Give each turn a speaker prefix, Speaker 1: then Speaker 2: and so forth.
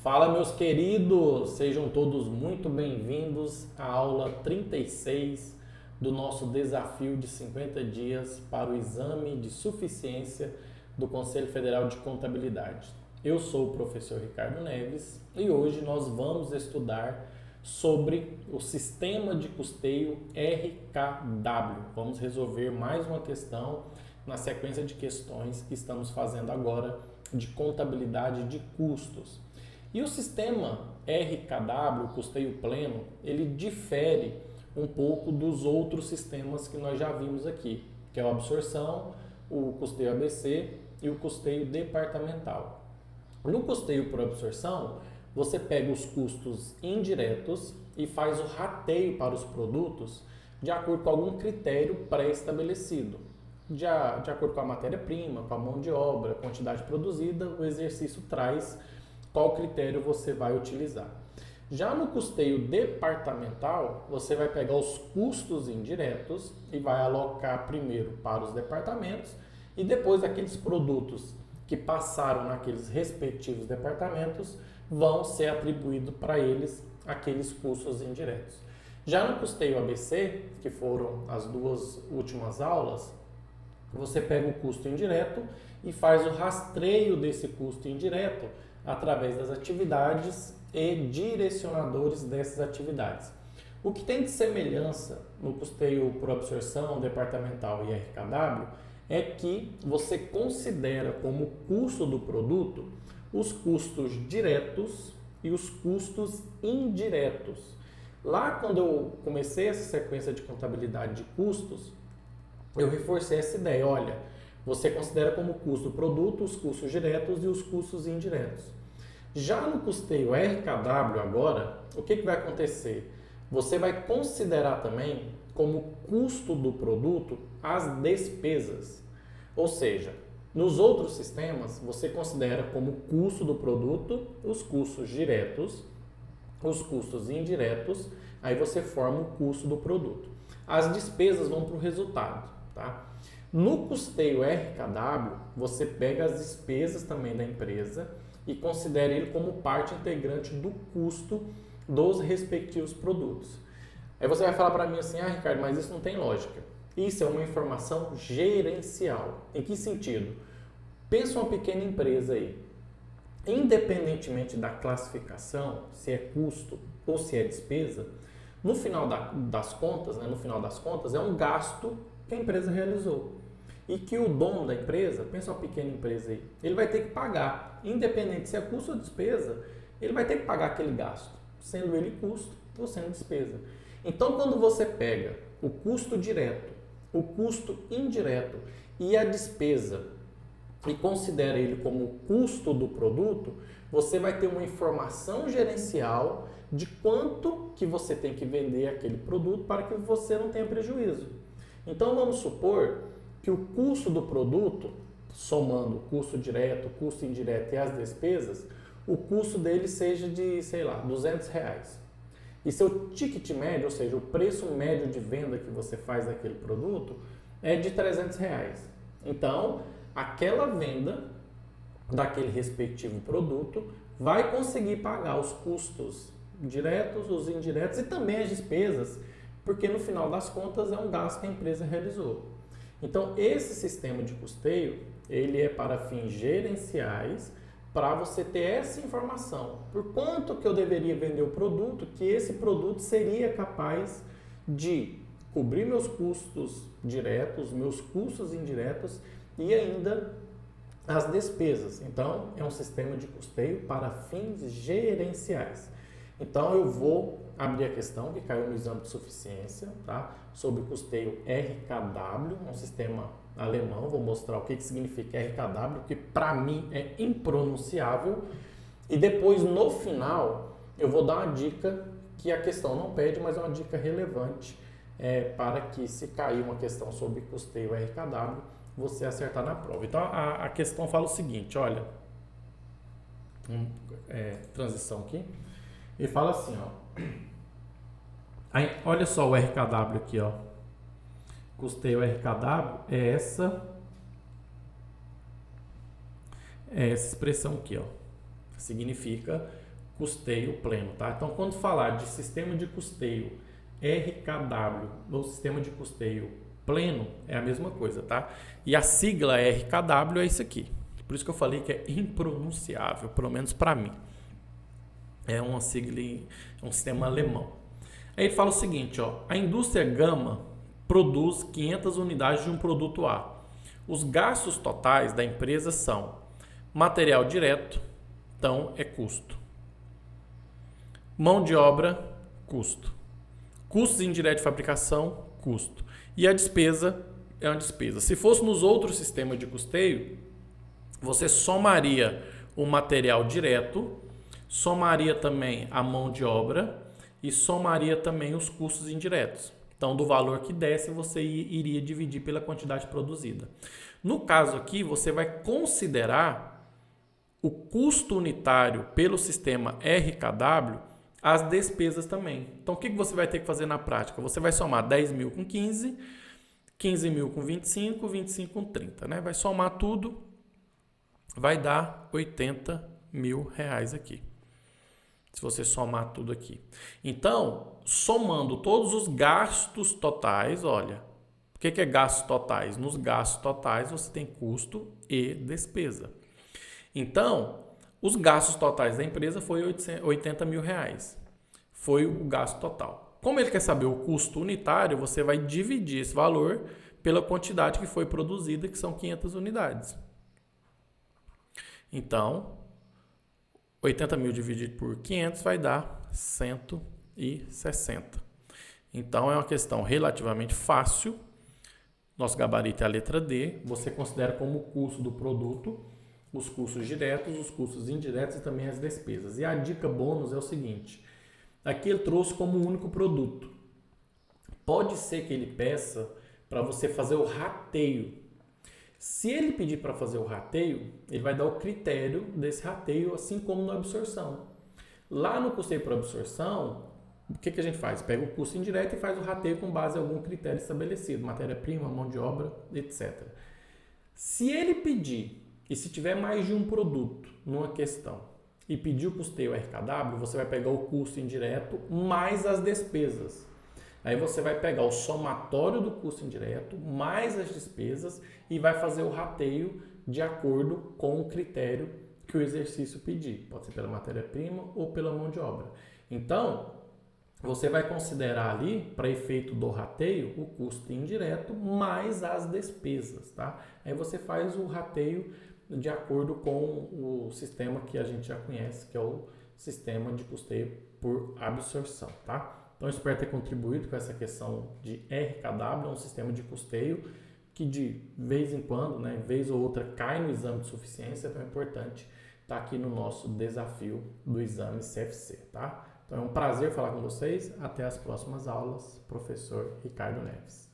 Speaker 1: Fala, meus queridos, sejam todos muito bem-vindos à aula 36 do nosso desafio de 50 dias para o exame de suficiência do Conselho Federal de Contabilidade. Eu sou o professor Ricardo Neves e hoje nós vamos estudar sobre o sistema de custeio RKW. Vamos resolver mais uma questão na sequência de questões que estamos fazendo agora de contabilidade de custos. E o sistema RKW, custeio pleno, ele difere um pouco dos outros sistemas que nós já vimos aqui, que é a absorção, o custeio ABC e o custeio departamental. No custeio por absorção, você pega os custos indiretos e faz o rateio para os produtos de acordo com algum critério pré-estabelecido. De acordo com a matéria-prima, com a mão de obra, a quantidade produzida, o exercício traz qual critério você vai utilizar. Já no custeio departamental, você vai pegar os custos indiretos e vai alocar primeiro para os departamentos e depois aqueles produtos que passaram naqueles respectivos departamentos vão ser atribuídos para eles aqueles custos indiretos. Já no custeio ABC, que foram as duas últimas aulas, você pega o custo indireto e faz o rastreio desse custo indireto através das atividades e direcionadores dessas atividades. O que tem de semelhança no custeio por absorção departamental e RKW é que você considera como custo do produto os custos diretos e os custos indiretos. Lá quando eu comecei essa sequência de contabilidade de custos, eu reforcei essa ideia, olha, você considera como custo o produto, os custos diretos e os custos indiretos. Já no custeio RKW agora, o que vai acontecer? Você vai considerar também como custo do produto as despesas. Ou seja, nos outros sistemas, você considera como custo do produto os custos diretos, os custos indiretos, aí você forma o custo do produto. As despesas vão para o resultado, tá? No custeio RKW, você pega as despesas também da empresa e considera ele como parte integrante do custo dos respectivos produtos. Aí você vai falar para mim assim, Ricardo, mas isso não tem lógica. Isso é uma informação gerencial. Em que sentido? Pensa uma pequena empresa aí. Independentemente da classificação, se é custo ou se é despesa, no final das contas, é um gasto que a empresa realizou. E que o dono da empresa, pensa uma pequena empresa aí, ele vai ter que pagar, independente se é custo ou despesa, ele vai ter que pagar aquele gasto, sendo ele custo ou sendo despesa. Então, quando você pega o custo direto, o custo indireto e a despesa e considera ele como custo do produto, você vai ter uma informação gerencial de quanto que você tem que vender aquele produto para que você não tenha prejuízo. Então, vamos supor que o custo do produto, somando o custo direto, o custo indireto e as despesas, o custo dele seja de, sei lá, R$200. E seu ticket médio, ou seja, o preço médio de venda que você faz daquele produto é de R$300. Então, aquela venda daquele respectivo produto vai conseguir pagar os custos diretos, os indiretos e também as despesas, porque no final das contas é um gasto que a empresa realizou. Então, esse sistema de custeio, ele é para fins gerenciais, para você ter essa informação. Por quanto que eu deveria vender o produto, que esse produto seria capaz de cobrir meus custos diretos, meus custos indiretos e ainda as despesas. Então, é um sistema de custeio para fins gerenciais. Então, eu vou abrir a questão que caiu no exame de suficiência, tá? Sobre o custeio RKW, um sistema alemão. Vou mostrar o que significa RKW, que para mim é impronunciável. E depois, no final, eu vou dar uma dica que a questão não pede, mas é uma dica relevante para que, se cair uma questão sobre custeio RKW, você acertar na prova. Então, a questão fala o seguinte, olha, transição aqui, e fala assim, ó. Aí, olha só o RKW aqui, ó. Custeio RKW é essa expressão aqui, ó. Significa custeio pleno, tá? Então, quando falar de sistema de custeio RKW ou sistema de custeio pleno, é a mesma coisa, tá? E a sigla RKW é isso aqui. Por isso que eu falei que é impronunciável, pelo menos para mim. É uma sigla, é um sistema alemão. Aí ele fala o seguinte, ó, a indústria Gama produz 500 unidades de um produto A. Os gastos totais da empresa são material direto, então é custo. Mão de obra, custo. Custos indiretos de fabricação, custo. E a despesa é uma despesa. Se fosse nos outros sistemas de custeio, você somaria o material direto, somaria também a mão de obra e somaria também os custos indiretos. Então, do valor que desse, você iria dividir pela quantidade produzida. No caso aqui, você vai considerar o custo unitário pelo sistema RKW, as despesas também. Então, o que você vai ter que fazer na prática? Você vai somar 10 mil com 15, 15 mil com 25, 25 com 30, né? Vai somar tudo, vai dar 80 mil reais aqui. Se você somar tudo aqui. Então, somando todos os gastos totais, olha, o que é gastos totais? Nos gastos totais você tem custo e despesa. Então, os gastos totais da empresa foi 80 mil reais. Foi o gasto total. Como ele quer saber o custo unitário, você vai dividir esse valor pela quantidade que foi produzida, que são 500 unidades. Então, 80 mil dividido por 500 vai dar 160. Então, é uma questão relativamente fácil. Nosso gabarito é a letra D. Você considera como o custo do produto os custos diretos, os custos indiretos e também as despesas. E a dica bônus é o seguinte. Aqui ele trouxe como único produto. Pode ser que ele peça para você fazer o rateio. Se ele pedir para fazer o rateio, ele vai dar o critério desse rateio, assim como na absorção. Lá no custeio por absorção, o que a gente faz? Pega o custo indireto e faz o rateio com base em algum critério estabelecido, matéria-prima, mão de obra, etc. Se ele pedir, e se tiver mais de um produto numa questão, e pedir o custeio RKW, você vai pegar o custo indireto mais as despesas. Aí você vai pegar o somatório do custo indireto mais as despesas e vai fazer o rateio de acordo com o critério que o exercício pedir. Pode ser pela matéria-prima ou pela mão de obra. Então, você vai considerar ali, para efeito do rateio, o custo indireto mais as despesas, tá? Aí você faz o rateio de acordo com o sistema que a gente já conhece, que é o sistema de custeio por absorção, tá? Então, espero ter contribuído com essa questão de RKW, é um sistema de custeio que de vez em quando, né, vez ou outra, cai no exame de suficiência, então é importante estar aqui no nosso desafio do exame CFC, tá? Então, é um prazer falar com vocês. Até as próximas aulas. Professor Ricardo Neves.